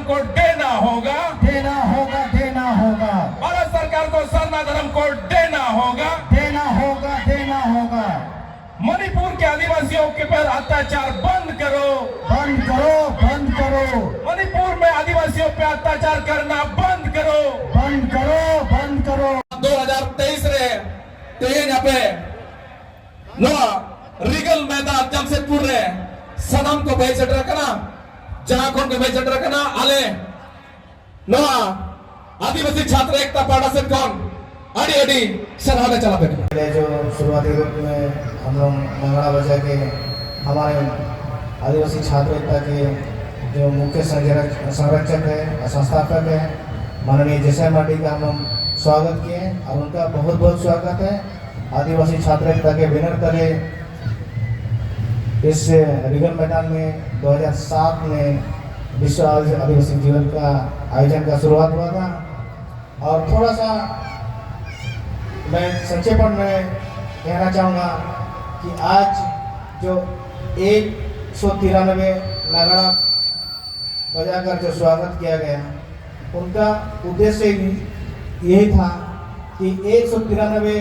को देना होगा, देना होगा, देना होगा। भारत सरकार को सरना धर्म को देना होगा, देना होगा, देना होगा। मणिपुर के आदिवासियों के पर अत्याचार बंद करो, बंद करो, बंद करो। मणिपुर में आदिवासियों पे अत्याचार करना बंद करो, बंद करो, बंद करो। 2023 रे तेन पे नोआ रिगल मैदान जमशेदपुर रे सनम को भाई चढ़ रखना, जहां को भाई चढ़ रखना आले नोआ आदिवासी छात्र एकता पाड़ा से कौन अड़ी अड़ी सराहना चला बैठे। जो शुरुआती रूप में हम लोग नगड़ा बजा के हमारे आदिवासी छात्र एकता के जो मुख्य संरक्षक है, संस्थापक है, माननीय जैसा माटी का हम लोग स्वागत किए और उनका बहुत बहुत स्वागत है। आदिवासी छात्र एकता के बैनर तले इस रिगल मैदान में 2007 में विश्व आदिवासी जीवन का आयोजन का शुरुआत हुआ था। और थोड़ा सा मैं संक्षेपण में कहना चाहूँगा कि आज जो 193 नगाड़ा बजाकर जो स्वागत किया गया, उनका उद्देश्य यही था कि 193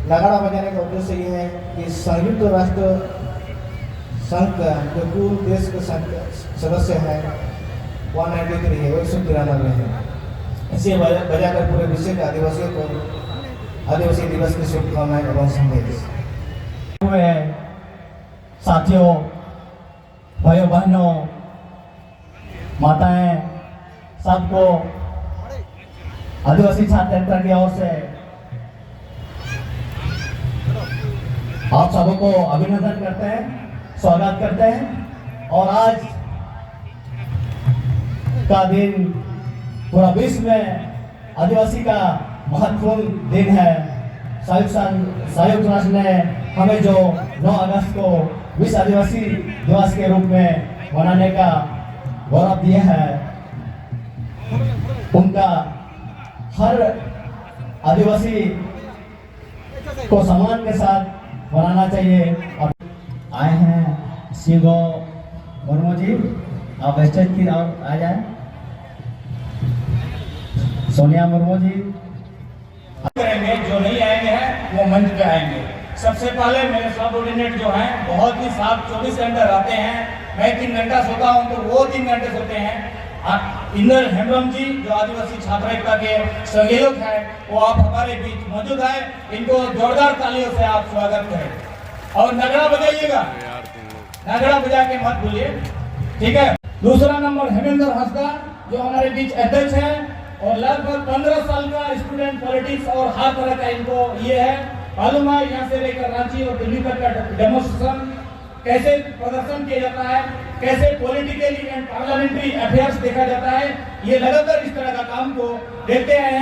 नगाड़ा बजाने का उद्देश्य ये है कि संयुक्त राष्ट्र संघ का जो कुल देश के सदस्य है 193 है, 193 है। इसे बजाकर पूरे विश्व के आदिवासियों को आदिवासी दिवस की शुभकामनाएं एवं संदेश हुए। साथियों, भाइयों बहनों, माताएं, सबको आदिवासी छात्र एकता की ओर से आप सबको अभिनंदन करते हैं, स्वागत करते हैं। और आज का दिन पूरा विश्व में आदिवासी का महत्वपूर्ण दिन है। संयुक्त राष्ट्र ने हमें जो 9 अगस्त को विश्व आदिवासी दिवस के रूप में मनाने का गौरव दिया है, उनका हर आदिवासी को सम्मान के साथ मनाना चाहिए। अब आए हैं शिगो मुर्मू जी, आप स्टेज की ओर आ जाए। सोनिया मुर्मू जी करेंगे, जो नहीं आएंगे हैं वो मंच पे आएंगे। सबसे पहले मेरे सबऑर्डिनेट जो हैं बहुत ही साफ 24 घंटे रहते हैं। मैं 3 घंटा सोता हूं तो वो 3 घंटे सोते हैं। इंदर हेम्ब्रम जी जो आदिवासी छात्र एकता के सहयोग है, वो आप हमारे बीच मौजूद है। इनको जोरदार तालियों से आप स्वागत करें और नगड़ा बजाइएगा, नगड़ा बजा के मत भूलिए, ठीक है। दूसरा नंबर हेमेंद्र हंसदा जो हमारे बीच अध्यक्ष है और लगभग 15 साल का स्टूडेंट पॉलिटिक्स और हर तरह का इनको ये है मालूम है। यहाँ से लेकर रांची और दिल्ली तक का डेमोन्स्ट्रेशन कैसे प्रदर्शन किया जाता है, कैसे पॉलिटिकली एंड पार्लियामेंट्री अफेयर्स देखा जाता है, ये लगातार इस तरह का काम को देखते हैं।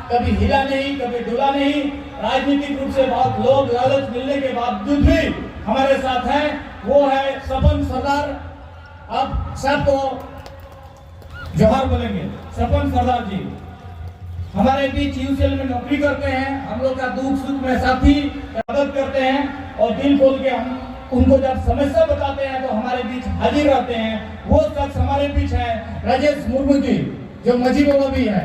कभी हिला नहीं, कभी डुला नहीं। राजनीतिक रूप से बहुत लोग लालच मिलने के बावजूद भी हमारे साथ हैं, वो है सपन सरदार। अब सबको जोहार बोलेंगे। सपन सरदार जी हमारे बीच यूसीएल में नौकरी करते हैं, हम लोग का दुख सुख में साथी मदद करते हैं और दिल खोल के हम उनको जब समस्या बताते हैं तो हमारे बीच हाजिर रहते हैं। वो शख्स हमारे बीच है राजेश मुर्मू जी जो मजी बाबा भी है।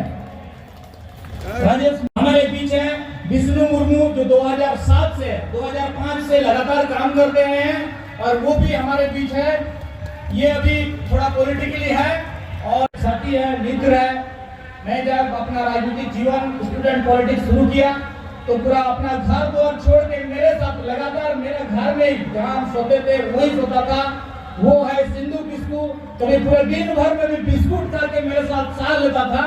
राजेश हमारे बीच है विष्णु मुर्मू जो 2007 से 2005 से लगातार काम करते हैं और वो भी हमारे बीच है। ये अभी थोड़ा पॉलिटिकली है और साथी है, मित्र है। मैं जब अपना राजनीतिक जीवन स्टूडेंट पॉलिटिक्स शुरू किया तो पूरा अपना घर द्वार छोड़ के मेरे साथ लगातार मेरे घर में ही जहाँ हम सोते थे वही सोता था। वो है सिंधु किस्कू, कभी पूरे दिन भर में भी बिस्कुट खा के मेरे साथ साथ लेता था।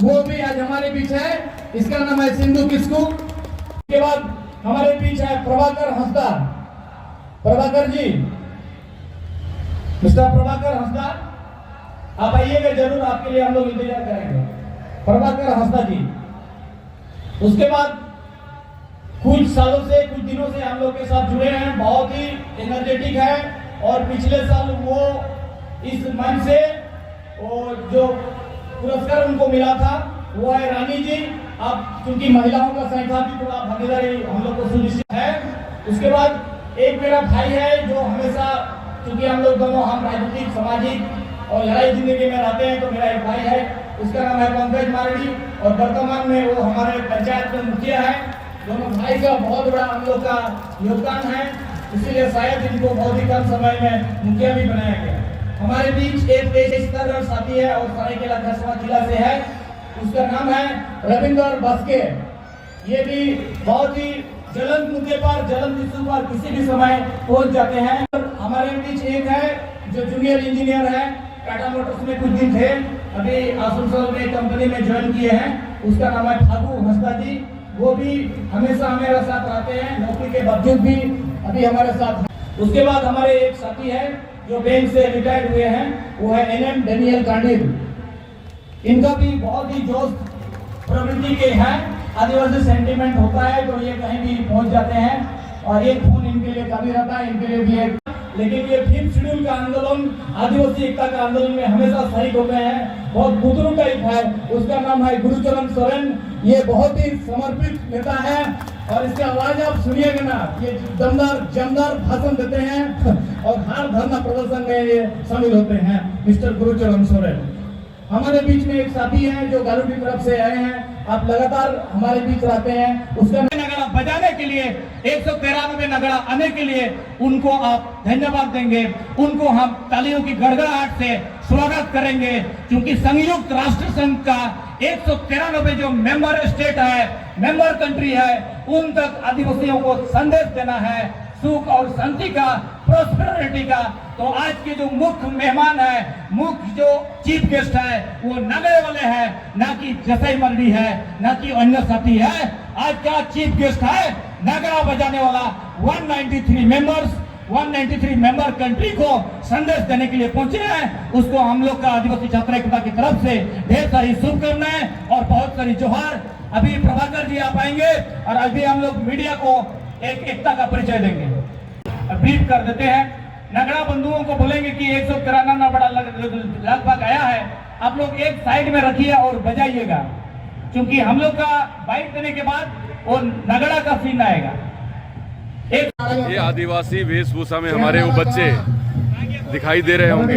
वो भी आज हमारे बीच है, इसका नाम है सिंधु किस्कू। उसके बाद हमारे बीच है प्रभाकर हंसदा। प्रभाकर जी, मिस्टर प्रभाकर हंसदा, आप आइएगा जरूर, आपके लिए हम लोग इंतजार करेंगे। प्रभाकर हंसदा जी। उसके बाद कुछ सालों से, कुछ दिनों से हम लोग के साथ जुड़े हैं, बहुत ही एनर्जेटिक है और पिछले साल वो इस मंच से वो जो पुरस्कार उनको मिला था वो है रानी जी। अब क्योंकि महिलाओं का संख्या भी थोड़ा भागीदारी हम लोग को सुनिश्चित है। उसके बाद एक मेरा भाई है जो हमेशा, क्योंकि हम लोग दोनों हम राजनीतिक सामाजिक और लड़ाई जिंदगी में रहते हैं। तो मेरा एक भाई है, उसका नाम है पंकज मारडी और वर्तमान में वो हमारे पंचायत में मुखिया है। दोनों भाई का बहुत बड़ा हम लोग का योगदान है, इसीलिए शायद इनको बहुत ही कम समय में मुखिया भी बनाया गया। हमारे बीच एक पेशेवर साथी है और सरायकेला खरसावां जिला से है, उसका नाम है रविंद्र बस्के। ये भी बहुत ही ज्वलंत मुद्दे पर, ज्वलंत इशू पर किसी भी समय पहुंच जाते हैं। हमारे बीच एक है जो जूनियर इंजीनियर है, टाटा मोटर्स में कुछ दिन थे, अभी आसनसोल में कंपनी में ज्वाइन किए हैं, उसका नाम है ठाकुर हंसदा जी। वो भी हमेशा हमारे साथ रहते हैं, नौकरी के बावजूद भी अभी हमारे साथ हैं। उसके बाद हमारे एक साथी है जो बैंक से रिटायर्ड हुए हैं, वो है NM डेनियल कांडिल। इनका भी बहुत ही जोश प्रवृत्ति के हैं, आदिवासी सेंटीमेंट होता है तो ये कहीं भी पहुंच जाते हैं और एक फोन इनके लिए काफी रहता है, इनके लिए भी एक। लेकिन ये 5th शेड्यूल का आंदोलन, आदिवासी एकता का आंदोलन में हमेशा शरीक होते हैं। बहुत बुजुर्ग टाइप है, उसका नाम है गुरुचरण सोरेन। ये बहुत ही समर्पित नेता है और इसकी आवाज आप सुनिएगा ना, ये जमदार भाषण देते हैं और हर धरना प्रदर्शन में ये शामिल होते हैं, मिस्टर गुरुचरण सोरेन। हमारे बीच में एक साथी हैं जो गालू की तरफ से आए हैं, आप लगातार हमारे बीच रहते हैं। उसका नगड़ा बजाने के लिए, 193 नगड़ा आने के लिए उनको आप धन्यवाद देंगे, उनको हम तालियों की गड़गड़ाहट से स्वागत करेंगे, क्योंकि संयुक्त राष्ट्र संघ का 193 जो मेंबर स्टेट है, मेंबर कंट्री है, उन तक आदिवासियों को संदेश देना है सुख और शांति का, प्रॉस्पेरिटी का। तो आज के जो मुख्य मेहमान है, मुख्य जो चीफ गेस्ट है, वो नगड़े वाले हैं, ना कि जसई मरडी है, ना कि अन्य साथी है। आज का चीफ गेस्ट है नगड़ा बजाने वाला 193 मेंबर कंट्री को संदेश देने के लिए पहुंचे हैं। उसको हम लोग का आदिवासी छात्र एकता की तरफ से ढेर सारी शुभकामनाएं और बहुत सारी जोहार। अभी प्रभाकर जी आप आएंगे और अभी हम लोग मीडिया को एक एकता का परिचय देंगे, ब्रीफ कर देते हैं। नगड़ा बंधुओं को बोलेंगे कि 193 बड़ा लगभग आया है, आप लोग एक साइड में रखिए और बजाइएगा, क्योंकि हम लोग का बाइट देने के बाद वो नगड़ा का सीन आएगा। ये आदिवासी वेशभूषा में हमारे वो बच्चे दिखाई दे रहे होंगे,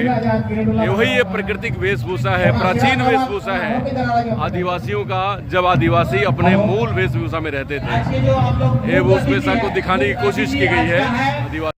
वही ये प्राकृतिक वेशभूषा है, प्राचीन वेशभूषा है आदिवासियों का। जब आदिवासी अपने मूल वेशभूषा में रहते थे, ये वेशभूषा को दिखाने की कोशिश की गई है आदिवासी।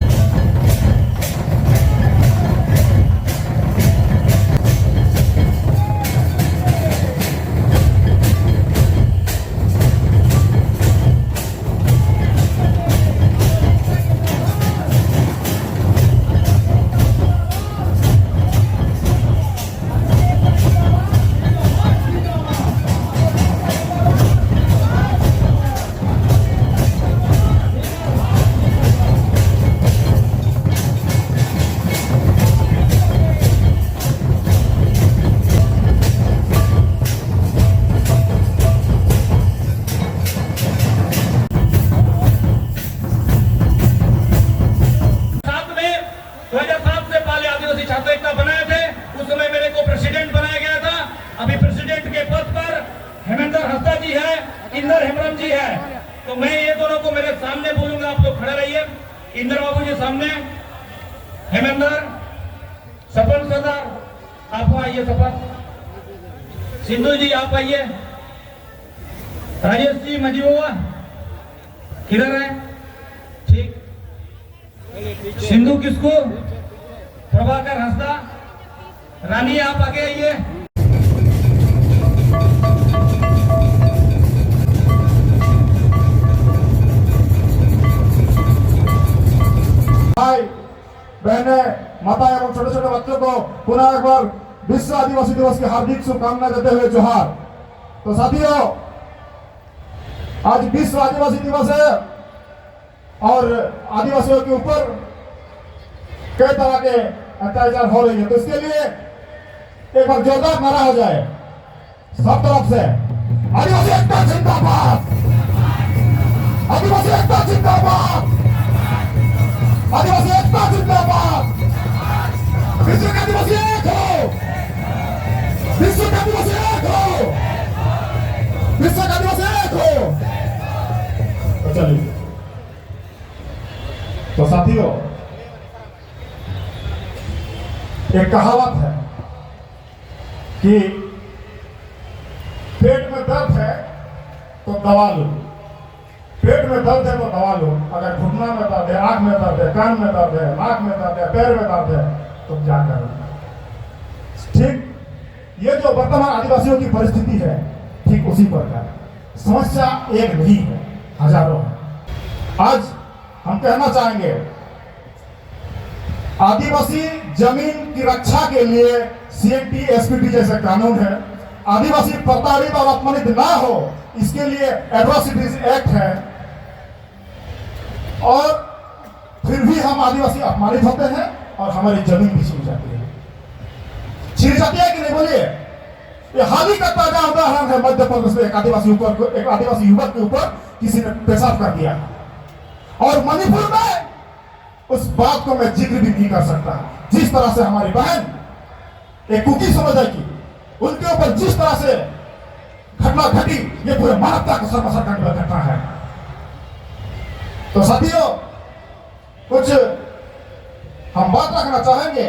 इंदर हेमरम जी है, तो मैं ये दोनों को मेरे सामने बोलूंगा, आप लोग खड़े रहिए। इंदर बाबू जी सामने, हेमेंद्र, सपन सरदार आप आइए, सपन सिंधु जी आप आइए, राजेश जी मजीबुआ किधर है? ठीक, सिंधु किसको? प्रभाकर हंसदा, रानी आप आगे आइए। भाई बहने माता एवं छोटे छोटे बच्चों को पुनः एक बार विश्व आदिवासी दिवस की हार्दिक शुभकामनाएं देते हुए जोहार। तो साथियों, आज विश्व आदिवासी दिवस है और आदिवासियों के ऊपर कई तरह के अत्याचार हो रही है, तो इसके लिए एक बार जोरदार नारा हो जाए सब तरफ से, आदिवासी एकता जिंदाबाद, आदिवासी एकता जिंदाबाद, आदिवासी एकता जिंदाबाद, विश्व के आदिवासी एक हो, विश्व के आदिवासी एक हो, विश्व के आदिवासी एक हो। तो चलिए, तो साथियों, एक कहावत है, कि पेट में दर्द है तो दवा लो, पेट में दर्द है तो दवा लो। अगर घुटना में दर्द है, आंख में दर्द है, कान में दर्द है, नाक में दर्द है, पैर में दर्द है, तो क्या करो। ठीक ये जो वर्तमान आदिवासियों की परिस्थिति है, ठीक उसी प्रकार समस्या एक नहीं है, हजारों है। आज हम कहना चाहेंगे, आदिवासी जमीन की रक्षा के लिए CNT SPT जैसे कानून है, आदिवासी प्रताड़ित और अपमानित ना हो इसके लिए एट्रोसिटीज एक्ट है, और फिर भी हम आदिवासी अपमानित होते हैं और हमारी जमीन भी छीन जाती है। छीन जाती है कि नहीं बोलिए। ये हाल ही का ताजा उदाहरण है, मध्य प्रदेश में एक आदिवासी युवक के ऊपर किसी ने पेशाब कर दिया, और मणिपुर में उस बात को मैं जिक्र भी नहीं कर सकता। जिस तरह से हमारी बहन एक कुकी समुदाय की, उनके ऊपर जिस तरह से घटना घटी, ये पूरे मानवता को सर्वसर करने वाली घटना है। तो साथियों, कुछ हम बात रखना चाहेंगे।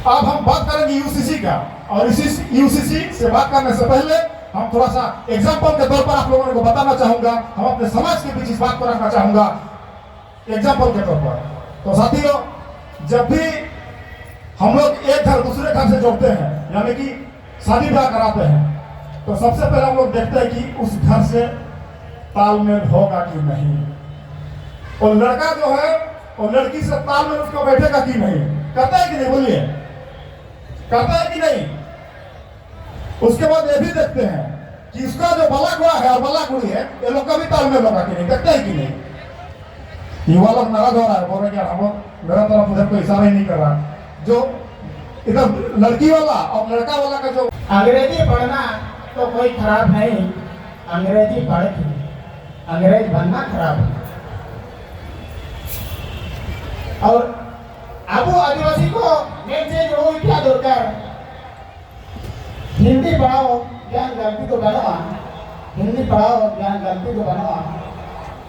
अब हम बात करेंगे UCC का, और इसी UCC से बात करने से पहले हम थोड़ा सा एग्जाम्पल के तौर पर आप लोगों को बताना चाहूंगा, हम अपने समाज के बीच इस बात को रखना चाहूंगा एग्जाम्पल के तौर पर। तो साथियों, जब भी हम लोग एक घर दूसरे घर से जोड़ते हैं, यानी कि शादी ब्याह कराते हैं, तो सबसे पहले हम लोग देखते हैं कि उस घर से तालमेल होगा कि नहीं, और लड़का जो है और लड़की से तालमेल उसको बैठेगा कि नहीं। करता है कि नहीं बोलिए, करता है कि नहीं। उसके बाद ये भी देखते हैं कि इसका जो बालक हुआ है और बालक हुई है, ये लोग का भी तालमेल होगा कि नहीं, देखते है कि नहीं। युवा लोग नाराज हो रहा है, बोल रहे हैं हम मेरा तरफ उधर कोई इशारा ही नहीं कर रहा। जो इधर लड़की वाला और लड़का वाला का जो अंग्रेजी पढ़ना तो कोई खराब नहीं, अंग्रेजी पढ़ के अंग्रेज बनना खराब है। और अब वो आदिवासी को मैसेज वो क्या दरकार, हिंदी पढ़ाओ ज्ञान गलती को बनवा, हिंदी पढ़ाओ ज्ञान गलती को बनवा,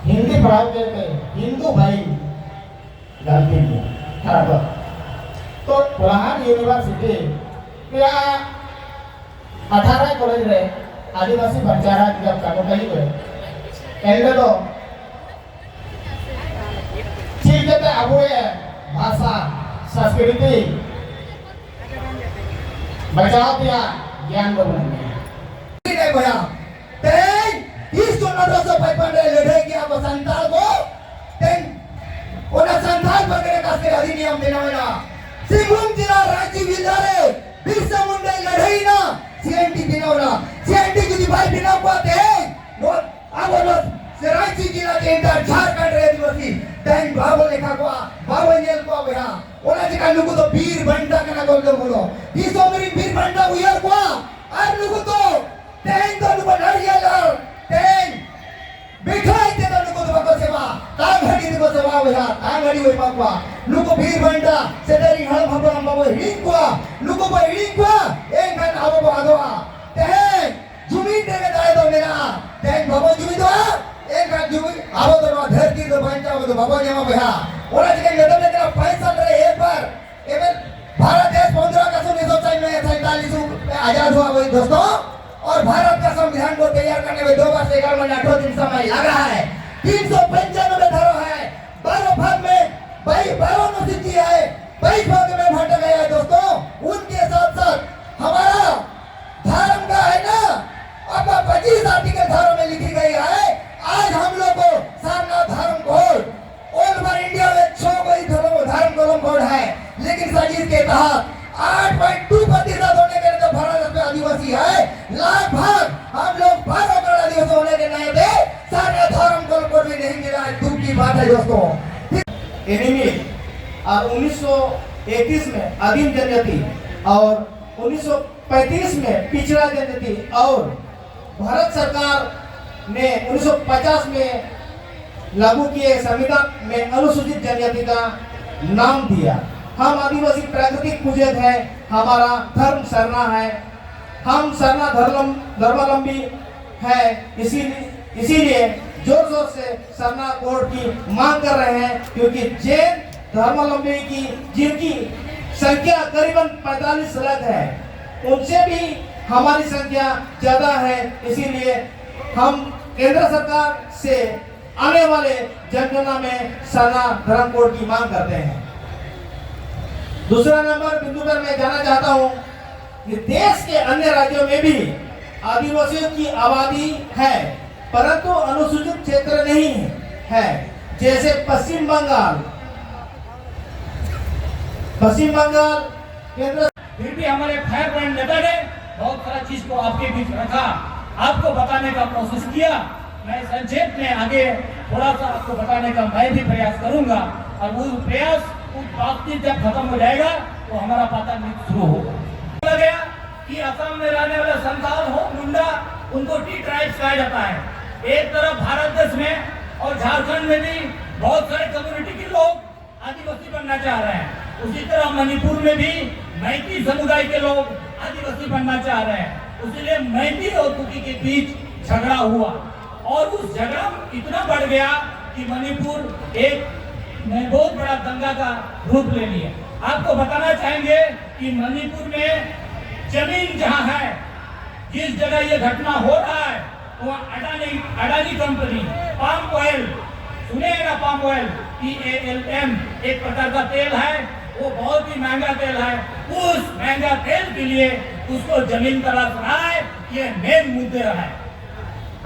हिंदी पढ़ाओ कहते हिंदू भाई गलती की खराब। तो पुरान यूनिवर्सिटी क्या 18 कॉलेज रे आदिवासी बच्चारा जब कागोटाई हुए एंडे तो ठीक है। अब ये भाषा संस्कृति बचाओ दिया ज्ञान को बनाएंगे नहीं भैया। इस जो नटों भाई पंडे लड़े किया वो संताल को उन्हें संताल पकड़े का से अधिनियम देना वाला सिंहभूम जिला राज्य विद्यालय बिरसा मुंडा लड़ाई ना CNT बिना CNT की भाई बिना पाते नो अब नो से राज्य जिला के अंदर झारखंड रे आदिवासी दैन बाबो लेखा को बाबो नेल को भैया ओला जी का नुको तो वीर बंडा कना बोलो दिसो मेरी वीर बंडा उयर को और नुको तो दैन तो नुको लड़िया दैन बिठाई दे तो नुको तो बको सेवा तांग हडी दे को सेवा भैया तांग हडी होई पापा नुको वीर बंडा सेदरी हळ भबरम बाबो हिडिंग को नुको को हिडिंग को एक गन आवो बादवा दैन जुमीन दे दाय दो मेरा दैन बाबो जुमी दो एक गन जुमी आवो तो धरती तो बंचा वो तो बाबो नेमा भैया ओला जी के नदम लेकर पैसा करे एक बार एवं भारत देश 15 अगस्त 1947 में आजाद हुआ वही दोस्तों, और भारत का संविधान को तैयार करने में 2 वर्ष 11 महीने 8 दिन समय लग रहा है। 395 धारा है, 12 भाग में 12 अनुसूची है, 22 भाग में बांटा गया है दोस्तों। उनके साथ साथ हमारा धर्म का है ना, अब 25 आर्टिकल धारा में लिखी गई है। आज हम लोग को सारनाथ धर्म कोड ऑल ओवर इंडिया में 6 कोई धर्म कोड है, लेकिन सर इसके तहत 8.2% होने के जो भारत में आदिवासी है, लगभग हम लोग 12 करोड़ आदिवासी होने के नाते सारे धर्म को भी नहीं मिला है। दुख की बात है दोस्तों। एनिमी और 1931 में आदिम जनजाति और 1935 में पिछड़ा जनजाति, और भारत सरकार ने 1950 में लागू किए संविधान में अनुसूचित जनजाति का नाम दिया। हम आदिवासी प्राकृतिक पूजक है, हमारा धर्म सरना है, हम सरना धर्मावलंबी है, इसीलिए जोर जोर से सरना कोड की मांग कर रहे हैं, क्योंकि जैन धर्मावलंबी की जिनकी संख्या करीबन 45 लाख है, उनसे भी हमारी संख्या ज्यादा है। इसीलिए हम केंद्र सरकार से आने वाले जनगणना में सरना धर्म कोड की मांग करते हैं। दूसरा नंबर बिंदु पर मैं जाना चाहता हूं कि देश के अन्य राज्यों में भी आदिवासियों की आबादी है, परंतु अनुसूचित क्षेत्र नहीं है। जैसे पश्चिम बंगाल केंद्र। फिर भी हमारे फायर ब्रांड नेता ने बहुत सारा चीज को आपके बीच रखा, आपको बताने का कोशिश किया। मैं संक्षेप में आगे थोड़ा सा आपको बताने का मैं भी प्रयास करूंगा, और वो प्रयास उस बातचीत जब खत्म हो जाएगा तो हमारा पता शुरू होगा। बोला गया कि असम में रहने वाले संताल हो मुंडा, उनको टी ट्राइब्स कहा जाता है। एक तरफ भारत देश में और झारखंड में भी बहुत सारे कम्युनिटी के लोग आदिवासी बनना चाह रहे हैं। उसी तरह मणिपुर में भी मैती समुदाय के लोग आदिवासी बनना चाह रहे हैं। इसलिए मैती और कुकी के बीच झगड़ा हुआ, और उस झगड़ा इतना बढ़ गया कि मणिपुर एक बहुत बड़ा दंगा का रूप ले लिया। आपको बताना चाहेंगे कि मणिपुर में जमीन जहां है, जिस जगह ये घटना हो रहा है, वहाँ अडानी कंपनी पाम ऑयल, सुनेगा पाम ऑयल, PALM एक प्रकार का तेल है, वो बहुत ही महंगा तेल है। उस महंगा तेल के लिए उसको जमीन तलाश रहा है, ये मेन मुद्दे रहा है।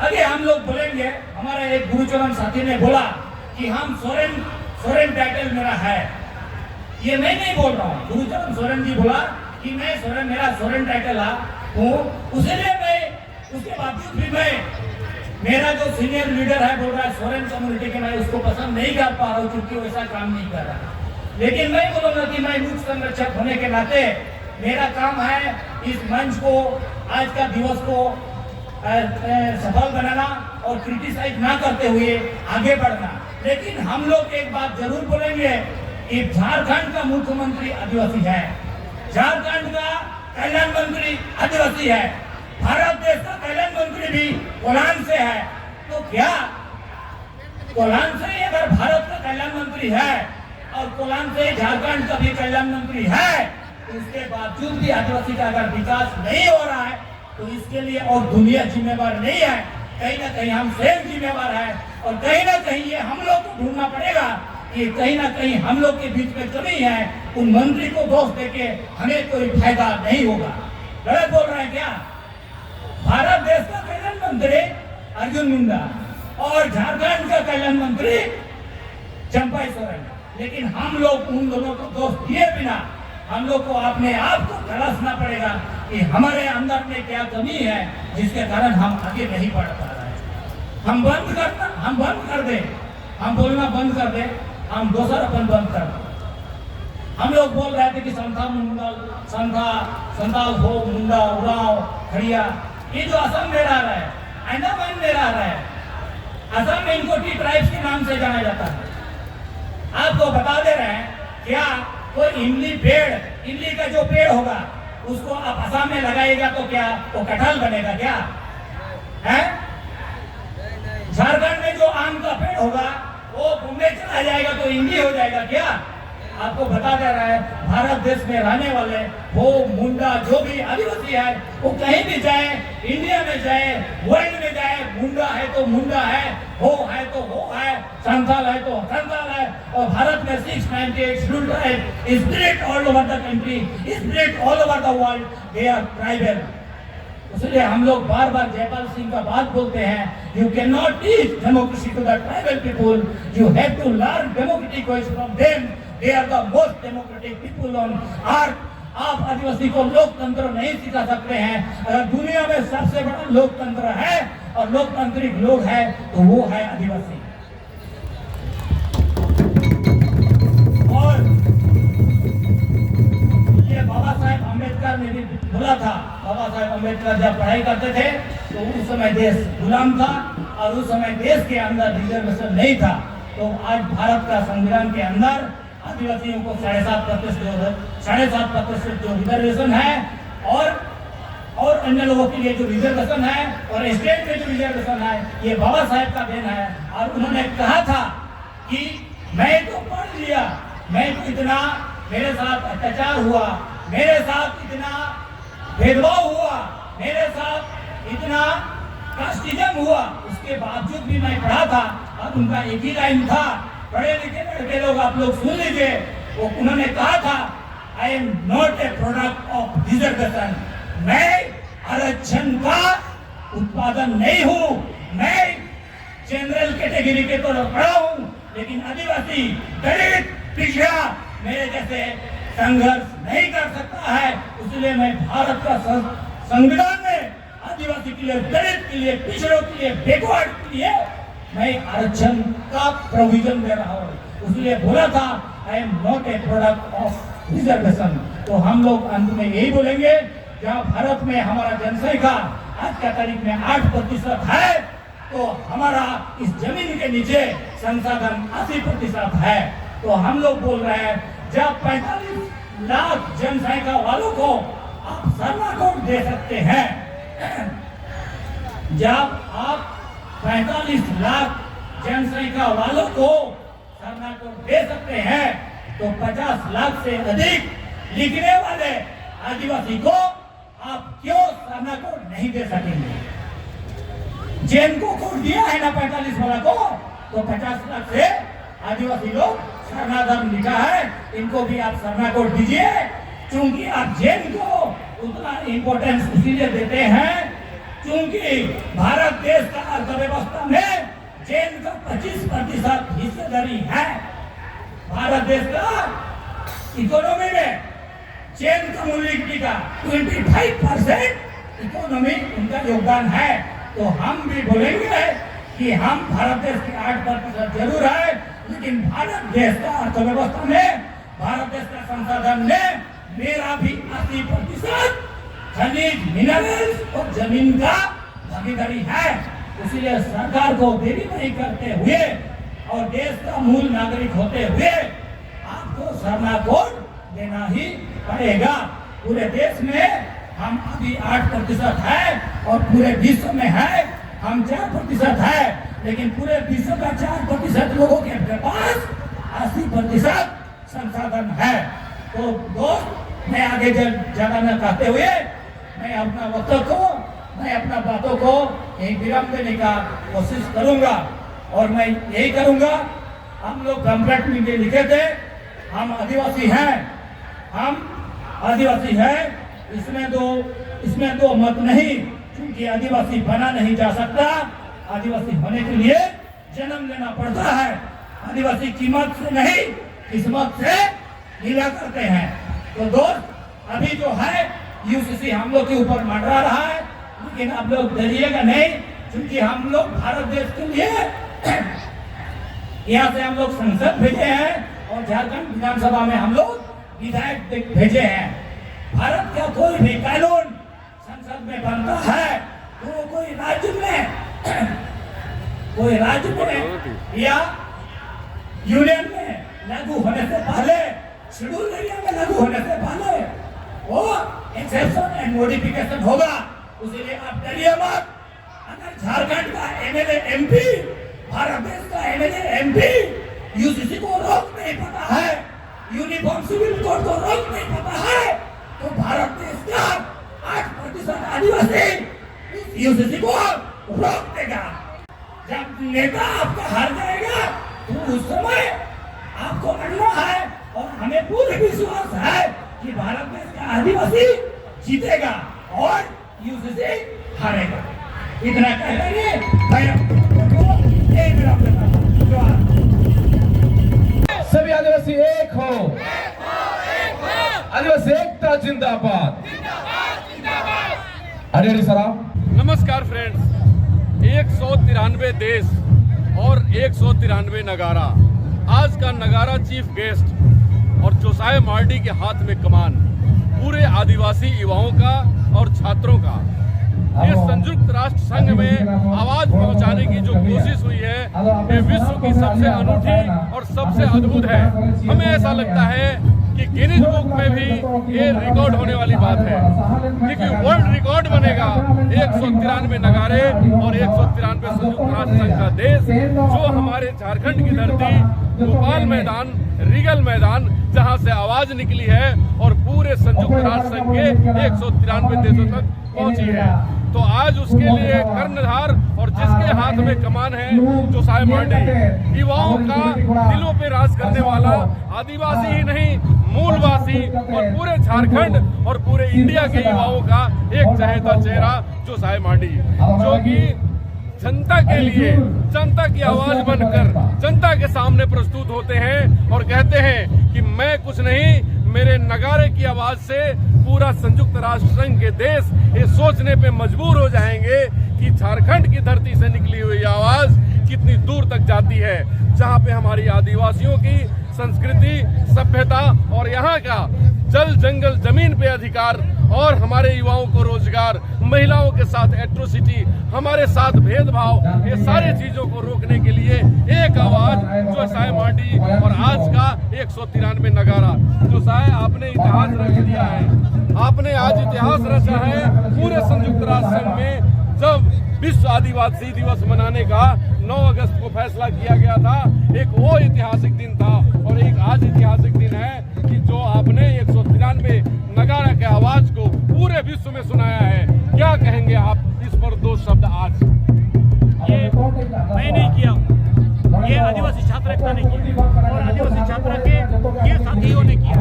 आगे हम लोग बोलेंगे, हमारे एक गुरुचरण साथी ने बोला कि हम सोरेन टाइटल मेरा है। ये मैं नहीं बोल रहा हूँ, गुरुचरण सोरेन जी बोला कि मेरा सोरेन टाइटल हूँ, उसलिए मैं उसके बावजूद भी मेरा जो सीनियर लीडर है बोल रहा है सोरेन कम्युनिटी के, मैं उसको पसंद नहीं कर पा रहा हूँ क्योंकि वैसा काम नहीं कर रहा। लेकिन मैं बोलूंगा कि मैं मुख्य संरक्षक होने के नाते मेरा काम है इस मंच को, आज का दिवस को सफल बनाना और क्रिटिसाइज ना करते हुए आगे बढ़ना। लेकिन हम लोग एक बात जरूर बोलेंगे कि झारखंड का मुख्यमंत्री आदिवासी है, झारखंड का कल्याण मंत्री आदिवासी है, भारत देश का कल्याण मंत्री भी कोलान से है। तो क्या कोलान से अगर भारत का कल्याण मंत्री है और कोलान से झारखंड का भी कल्याण मंत्री है, तो इसके बावजूद भी आदिवासी का अगर विकास नहीं हो रहा है तो इसके लिए और दुनिया जिम्मेवार नहीं है, कहीं ना कहीं हम स्वयं जिम्मेवार है। और कहीं ना कहीं ये हम लोग को ढूंढना पड़ेगा कि कहीं ना कहीं हम लोग के बीच में कमी है। उन मंत्री को दोष देके हमें कोई फायदा नहीं होगा। गलत बोल रहे हैं क्या? भारत देश का कल्याण मंत्री अर्जुन मुंडा और झारखंड का कल्याण मंत्री चंपाई सोरेन, लेकिन हम लोग उन दोनों को दोष दिए बिना हम लोग को अपने आप को तलाशना पड़ेगा कि हमारे अंदर में क्या कमी है जिसके कारण हम आगे नहीं बढ़ पा रहे हैं। हम बंद कर दे, हम बोलना बंद कर दे, हम दोषारोपण बंद कर दे। हम लोग बोल रहे थे कि संथाल हो, मुंडा, उरांव, खड़िया, ये जो असम में रह रहा है, अंडमान में रह रहा है, असम में इनको टी ट्राइब्स के नाम से जाना जाता है। आपको बता दे रहे हैं क्या कोई इमली का जो पेड़ होगा उसको आप असम में लगाएगा तो क्या वो कटहल बनेगा क्या है? झारखंड में जो आम का पेड़ होगा वो बॉम्बे चला जाएगा तो इमली हो जाएगा क्या? आपको बता दे रहा है भारत देश में रहने वाले वो मुंडा जो भी आदिवासी है वो कहीं भी जाए, इंडिया में जाए, वर्ल्ड में जाए, मुंडा है तो मुंडा है, हो है तो हो है, संथाल है तो संथाल है। और भारत में 698 scheduled tribe is spread all over the country, is spread all over the world, they are tribal. इसलिए हम लोग बार बार जयपाल सिंह का बात बोलते हैं, you can not teach democracy to the tribal people, you have to learn democratic voice from them, they are the most democratic people on earth. आप आदिवासी को लोकतंत्र नहीं सिखा सकते हैं। अगर दुनिया में सबसे बड़ा लोकतंत्र है और लोकतांत्रिक लोग है तो वो है आदिवासी। और ये बाबा साहेब अम्बेडकर ने भी बोला था, बाबा साहेब अम्बेडकर जब पढ़ाई करते थे तो उस समय देश गुलाम था और उस समय देश के अंदर रिजर्वेशन नहीं था। तो आज भारत का संविधान के अंदर आदिवासियों को 7.5% जो रिजर्वेशन है और अन्य लोगों के लिए जो रिजर्वेशन है और स्टेट में जो रिजर्वेशन है, ये बाबा साहेब का देन है। और उन्होंने कहा था कि मैं तो पढ़ लिया, मैं तो इतना मेरे साथ अत्याचार हुआ, मेरे साथ इतना भेदभाव हुआ, मेरे साथ इतना कास्टिज्म हुआ, उसके बावजूद भी मैं पढ़ा था। और उनका एक ही लाइन था, पढ़े लिखे लड़के लोग आप लोग सुन लीजिए, वो उन्होंने कहा था, I am not a product of reservation, मैं आरक्षण का उत्पादन नहीं हूँ, मैं जनरल कैटेगरी के तो पढ़ा हूँ, लेकिन आदिवासी दलित पिछड़ा मेरे जैसे संघर्ष नहीं कर सकता है। इसलिए मैं भारत का संविधान में आदिवासी के लिए, दलित के लिए, पिछड़ों के लिए, बैकवर्ड के लिए मैं आरक्षण का प्रोविजन दे रहा हूँ। इसलिए बोला था I am not a product of reservation. तो हम लोग अंत में यही बोलेंगे, जहाँ भारत में हमारा जनसंख्या आज का तारीख में 8% है, तो हमारा इस जमीन के नीचे संसाधन 80% है। तो हम लोग बोल रहे हैं, जब 45 लाख जनसंख्या वालों को आप शरणागत दे सकते हैं, जब आप 45 लाख जनसंख्या वालों को शरणागत दे सकते हैं, तो 50 लाख से अधिक लिखने वाले आदिवासी को आप क्यों शरणागत नहीं दे सकेंगे? जैन को कोड दिया है ना 45 वाला को, तो 50 लाख से आदिवासी लोग शरणागत लिखा है, इनको भी आप शरणागत दीजिए। क्योंकि आप जैन को उतना इम्पोर्टेंस इसीलिए देते हैं क्योंकि भारत देश का अर्थव्यवस्था में जैन का 25% हिस्सेदारी है। भारत देश का इकोनॉमी में जैन कम्युनिटी का 25% इकोनॉमी उनका योगदान है। तो हम भी बोलेंगे कि हम भारत देश के 8% जरूर है, लेकिन भारत देश का अर्थव्यवस्था में, भारत देश का संसाधन में मेरा भी 80% खनिज, मिनरल्स और जमीन का भागीदारी है। इसलिए सरकार को देरी नहीं करते हुए और देश का मूल नागरिक होते हुए आपको शरणागत देना ही पड़ेगा। पूरे देश में हम अभी 8% है और पूरे विश्व में है हम 4% है, लेकिन पूरे विश्व का 4% लोगों के पास 80% संसाधन है। तो दोस्त, मैं आगे ज्यादा न कहते हुए मैं अपना वक्तव्य को, मैं अपना बातों को एक विराम देने का कोशिश करूंगा। और मैं यही करूंगा, हम लोग कंप्लेंट में लिखे थे, हम आदिवासी हैं, हम आदिवासी हैं, इसमें दो मत नहीं, क्योंकि आदिवासी बना नहीं जा सकता। आदिवासी होने के लिए जन्म लेना पड़ता है। आदिवासी कीमत से नहीं, किस्मत से मिला करते हैं। तो दोस्त, अभी जो है यूसीसी हम लोग के ऊपर मंडरा रहा है, लेकिन आप लोग डरिएगा नहीं, क्योंकि हम लोग भारत देश के लिए यहाँ से हम लोग संसद भेजे हैं और झारखंड विधानसभा में हम लोग विधायक भेजे हैं। भारत का कोई भी कानून संसद में बनता है तो कोई राज्य में या यूनियन में लागू होने से पहले, शेड्यूल एरिया में लागू होने से पहले वो एक्सेप्शन एंड मॉडिफिकेशन होगा। इसलिए आप डरिए मत। अगर झारखंड का एमएलए एमपी, भारत देश का एमएलए एमपी यूसीसी को रोक नहीं पाता है, यूनिफॉर्म सिविल कोड को रोक नहीं पाता है, तो भारत देश का 8% आदिवासी यूसीसी को रोक देगा। जब नेता आपका हार जाएगा तो उस समय आपको लड़ना है, और हमें पूर्ण विश्वास है कि भारत देश का आदिवासी जीतेगा और यूसीसी हारेगा। इतना कहकर सभी आदिवासी एक हो, आदिवासी एकता जिंदाबाद। हरियाणी सराफ। नमस्कार फ्रेंड्स, 193 देश और 193 नगारा। आज का नगारा चीफ गेस्ट और जोसाय मार्डी के हाथ में कमान, पूरे आदिवासी युवाओं का और छात्रों का। इस संयुक्त राष्ट्र संघ में आवाज पहुंचाने की जो कोशिश हुई है, ये विश्व की सबसे अनूठी और सबसे अद्भुत है। हमें ऐसा लगता है कि गिनीज बुक में भी ये रिकॉर्ड होने वाली बात है, क्योंकि वर्ल्ड रिकॉर्ड बनेगा 193 नगारे और 193 संयुक्त राष्ट्र संघ का देश, जो हमारे झारखंड की धरती भोपाल मैदान, रीगल मैदान, जहां से आवाज निकली है और पूरे संयुक्त राष्ट्र संघ के 193 देशों तक पहुंची है। तो आज उसके लिए कर्णधार और जिसके हाथ में कमान है जोसाय मांडी, युवाओं का दिलों पे राज करने वाला, आदिवासी ही नहीं मूलवासी और पूरे झारखंड और पूरे इंडिया के युवाओं का एक चहेता चेहरा जोसाय मांडी, जो कि जनता के लिए, जनता की आवाज बनकर जनता के सामने प्रस्तुत होते हैं और कहते हैं कि मैं कुछ नहीं, मेरे नगारे की आवाज से पूरा संयुक्त राष्ट्र संघ के देश ये सोचने पे मजबूर हो जाएंगे कि झारखंड की धरती से निकली हुई आवाज कितनी दूर तक जाती है, जहां पे हमारी आदिवासियों की संस्कृति, सभ्यता और यहाँ का जल जंगल जमीन पे अधिकार और हमारे युवाओं को रोजगार, महिलाओं के साथ एट्रोसिटी, हमारे साथ भेदभाव, ये सारी चीजों को रोकने के लिए एक आवाज जोसाय मांडी और आज का 193 नगारा। जोसाय, आपने इतिहास रच दिया है, आपने आज इतिहास रचा है पूरे संयुक्त राष्ट्र संघ में। जब विश्व आदिवासी दिवस मनाने का 9 अगस्त को फैसला किया गया था, एक वो ऐतिहासिक दिन था और एक आज ऐतिहासिक दिन है कि जो आपने 193 नगारा के आवाज को पूरे विश्व में सुनाया है। क्या कहेंगे आप इस पर 2 शब्द आज? ये मैं नहीं किया हूँ, ये आदिवासी छात्र एकता ने किया और आदिवासी छात्र के ये साथियों ने किया।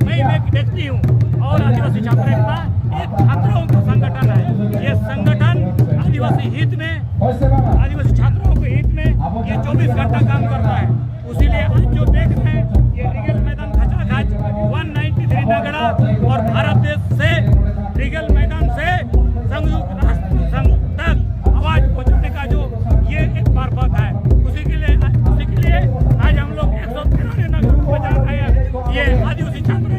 मैं एक व्यक्ति हूँ और आदिवासी छात्र एकता एक छात्रों का संगठन है। ये संगठन आदिवासी हित में, आदिवासी छात्रों के हित में ये 24 घंटा काम करता है। उसीलिए आज जो देख रहे हैं ये रीगल मैदान खचाखच 193 नगड़ा और भारत देश से रीगल मैदान से संयुक्त राष्ट्र संघ तक आवाज पहुंचाने का जो ये एक मार्फत है, उसी के लिए आज हम लोग 193 नगर बजा रहे हैं। ये आदिवासी छात्र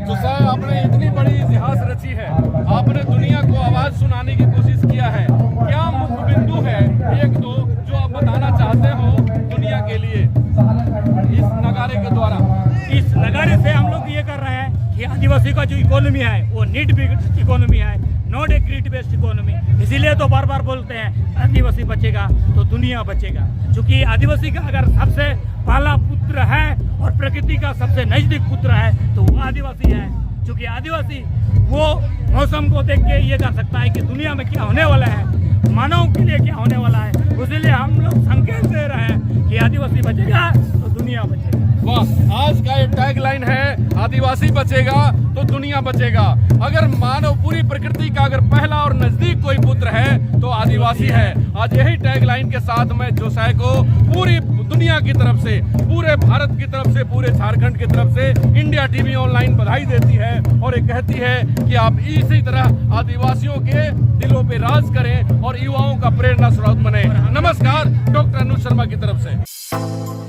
जोसाय, आपने इतनी बड़ी इतिहास रची है, आपने दुनिया को आवाज सुनाने की कोशिश किया है। क्या मुख्य बिंदु है 1-2 जो आप बताना चाहते हो दुनिया के लिए इस नगारे के द्वारा? इस नगारे से हम लोग ये कर रहे हैं कि आदिवासी का जो इकोनॉमी है वो नीड बेस्ड इकोनॉमी है, not a greed based economy. इसीलिए तो बार बार बोलते हैं आदिवासी बचेगा तो दुनिया बचेगा, क्योंकि आदिवासी का अगर सबसे पहला पुत्र है और प्रकृति का सबसे नजदीक पुत्र है तो वो आदिवासी है। क्योंकि आदिवासी वो मौसम को देख के ये कर सकता है कि दुनिया में क्या होने वाला है, मानव के लिए क्या होने वाला है। इसलिए हम लोग संकेत दे रहे हैं कि आदिवासी बचेगा तो दुनिया बचेगा। वाह, आज का ये टैग लाइन है, आदिवासी बचेगा तो दुनिया बचेगा। अगर मानव, पूरी प्रकृति का अगर पहला और नजदीक कोई पुत्र है तो आदिवासी है। आज यही टैग लाइन के साथ मैं जोसाय को पूरी दुनिया की तरफ से, पूरे भारत की तरफ से, पूरे झारखंड की तरफ से इंडिया टीवी ऑनलाइन बधाई देती है और ये कहती है कि आप इसी तरह आदिवासियों के दिलों पे राज करें और युवाओं का प्रेरणा स्रोत बने। नमस्कार, डॉक्टर अनुज शर्मा की तरफ से।